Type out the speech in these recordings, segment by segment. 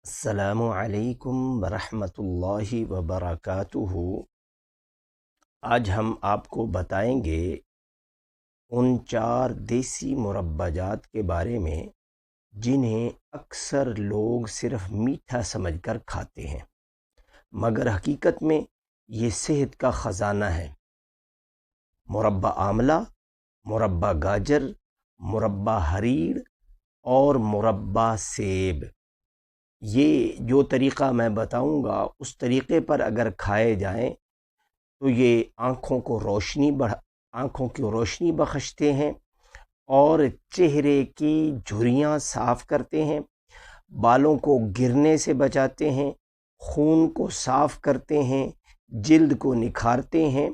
السلام علیکم ورحمۃ اللہ وبرکاتہ۔ آج ہم آپ کو بتائیں گے ان 4 دیسی مربع جات کے بارے میں جنہیں اکثر لوگ صرف میٹھا سمجھ کر کھاتے ہیں، مگر حقیقت میں یہ صحت کا خزانہ ہے۔ مربع آملہ، مربع گاجر، مربع ہریڑ اور مربع سیب۔ یہ جو طریقہ میں بتاؤں گا اس طریقے پر اگر کھائے جائیں تو یہ آنکھوں کی روشنی بخشتے ہیں اور چہرے کی جھریاں صاف کرتے ہیں، بالوں کو گرنے سے بچاتے ہیں، خون کو صاف کرتے ہیں، جلد کو نکھارتے ہیں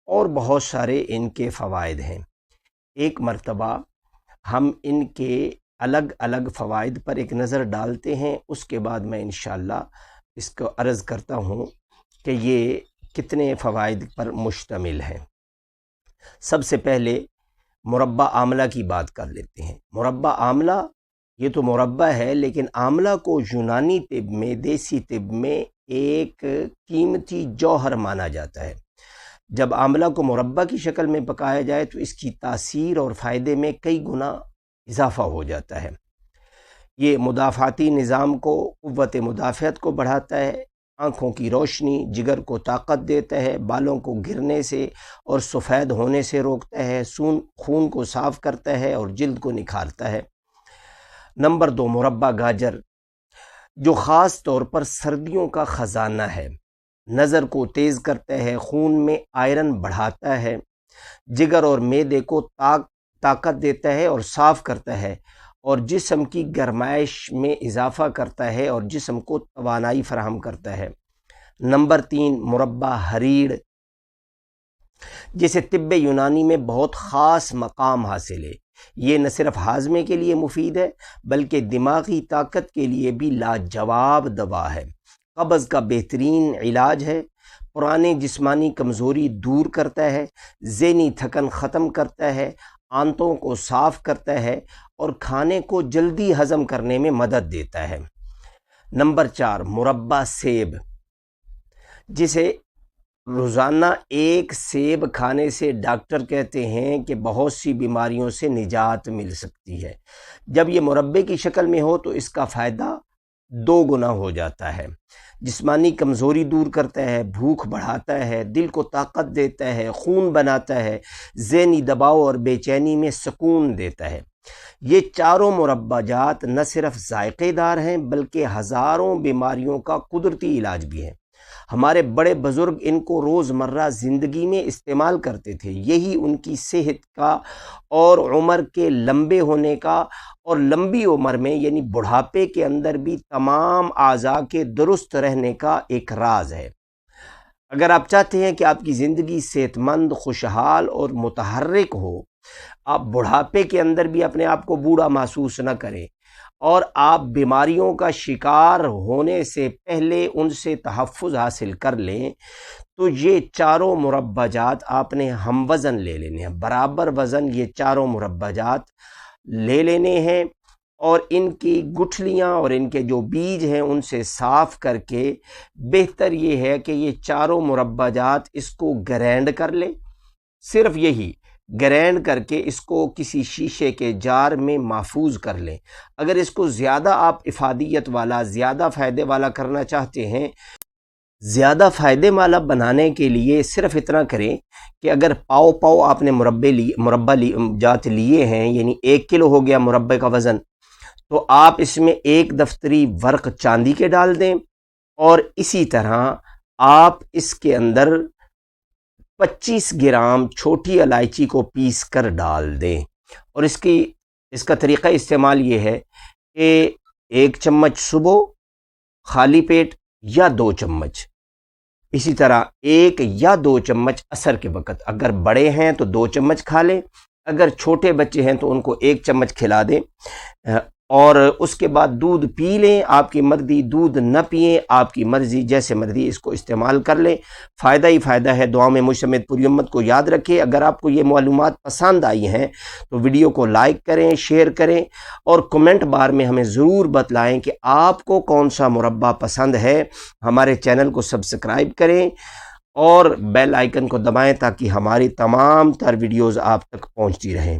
اور بہت سارے ان کے فوائد ہیں۔ ایک مرتبہ ہم ان کے الگ الگ فوائد پر ایک نظر ڈالتے ہیں، اس کے بعد میں انشاءاللہ اس کو عرض کرتا ہوں کہ یہ کتنے فوائد پر مشتمل ہیں۔ سب سے پہلے مربع آملہ کی بات کر لیتے ہیں۔ مربع آملہ یہ تو مربع ہے، لیکن آملہ کو یونانی طب میں، دیسی طب میں ایک قیمتی جوہر مانا جاتا ہے۔ جب آملہ کو مربع کی شکل میں پکایا جائے تو اس کی تاثیر اور فائدے میں کئی گنا اضافہ ہو جاتا ہے۔ یہ مدافعتی نظام کو، قوت مدافعت کو بڑھاتا ہے، آنکھوں کی روشنی، جگر کو طاقت دیتا ہے، بالوں کو گرنے سے اور سفید ہونے سے روکتا ہے، خون کو صاف کرتا ہے اور جلد کو نکھارتا ہے۔ نمبر 2، مربع گاجر، جو خاص طور پر سردیوں کا خزانہ ہے۔ نظر کو تیز کرتا ہے، خون میں آئرن بڑھاتا ہے، جگر اور معدے کو طاقت دیتا ہے اور صاف کرتا ہے، اور جسم کی گرمائش میں اضافہ کرتا ہے اور جسم کو توانائی فراہم کرتا ہے۔ نمبر 3، مربع ہریڑ، جسے طب یونانی میں بہت خاص مقام حاصل ہے۔ یہ نہ صرف ہاضمے کے لیے مفید ہے بلکہ دماغی طاقت کے لیے بھی لاجواب دوا ہے۔ قبض کا بہترین علاج ہے، پرانے جسمانی کمزوری دور کرتا ہے، ذہنی تھکن ختم کرتا ہے، آنتوں کو صاف کرتا ہے اور کھانے کو جلدی ہضم کرنے میں مدد دیتا ہے۔ نمبر 4، مربع سیب، جسے روزانہ ایک سیب کھانے سے ڈاکٹر کہتے ہیں کہ بہت سی بیماریوں سے نجات مل سکتی ہے۔ جب یہ مربے کی شکل میں ہو تو اس کا فائدہ 2 گنا ہو جاتا ہے۔ جسمانی کمزوری دور کرتا ہے، بھوک بڑھاتا ہے، دل کو طاقت دیتا ہے، خون بناتا ہے، ذہنی دباؤ اور بے چینی میں سکون دیتا ہے۔ یہ چاروں مربع جات نہ صرف ذائقے دار ہیں بلکہ ہزاروں بیماریوں کا قدرتی علاج بھی ہیں۔ ہمارے بڑے بزرگ ان کو روزمرہ زندگی میں استعمال کرتے تھے، یہی ان کی صحت کا اور عمر کے لمبے ہونے کا اور لمبی عمر میں یعنی بڑھاپے کے اندر بھی تمام اعضاء کے درست رہنے کا ایک راز ہے۔ اگر آپ چاہتے ہیں کہ آپ کی زندگی صحت مند، خوشحال اور متحرک ہو، آپ بڑھاپے کے اندر بھی اپنے آپ کو بوڑھا محسوس نہ کریں اور آپ بیماریوں کا شکار ہونے سے پہلے ان سے تحفظ حاصل کر لیں، تو یہ چاروں مربع جات آپ نے ہم وزن لے لینے ہیں، برابر وزن یہ چاروں مربع جات لے لینے ہیں اور ان کی گٹھلیاں اور ان کے جو بیج ہیں ان سے صاف کر کے بہتر یہ ہے کہ یہ چاروں مربع جات اس کو گرینڈ کر لیں، صرف یہی گرینڈ کر کے اس کو کسی شیشے کے جار میں محفوظ کر لیں۔ اگر اس کو زیادہ آپ افادیت والا، زیادہ فائدے والا کرنا چاہتے ہیں، زیادہ فائدے والا بنانے کے لیے صرف اتنا کریں کہ اگر پاؤ آپ نے مربع جات لیے ہیں، یعنی 1 کلو ہو گیا مربع کا وزن، تو آپ اس میں 1 دفتری ورق چاندی کے ڈال دیں اور اسی طرح آپ اس کے اندر 25 گرام چھوٹی الائچی کو پیس کر ڈال دیں، اور اس کا طریقہ استعمال یہ ہے کہ 1 چمچ صبح خالی پیٹ یا 2 چمچ، اسی طرح 1 یا 2 چمچ عصر کے وقت، اگر بڑے ہیں تو 2 چمچ کھا لیں، اگر چھوٹے بچے ہیں تو ان کو 1 چمچ کھلا دیں۔ اور اس کے بعد دودھ پی لیں، آپ کی مرضی، دودھ نہ پئیں، آپ کی مرضی، جیسے مرضی اس کو استعمال کر لیں، فائدہ ہی فائدہ ہے۔ دعا میں مجھ سمیت پوری امت کو یاد رکھیں۔ اگر آپ کو یہ معلومات پسند آئی ہیں تو ویڈیو کو لائک کریں، شیئر کریں، اور کمنٹ بار میں ہمیں ضرور بتلائیں کہ آپ کو کون سا مربع پسند ہے۔ ہمارے چینل کو سبسکرائب کریں اور بیل آئیکن کو دبائیں تاکہ ہماری تمام تر ویڈیوز آپ تک پہنچتی رہیں۔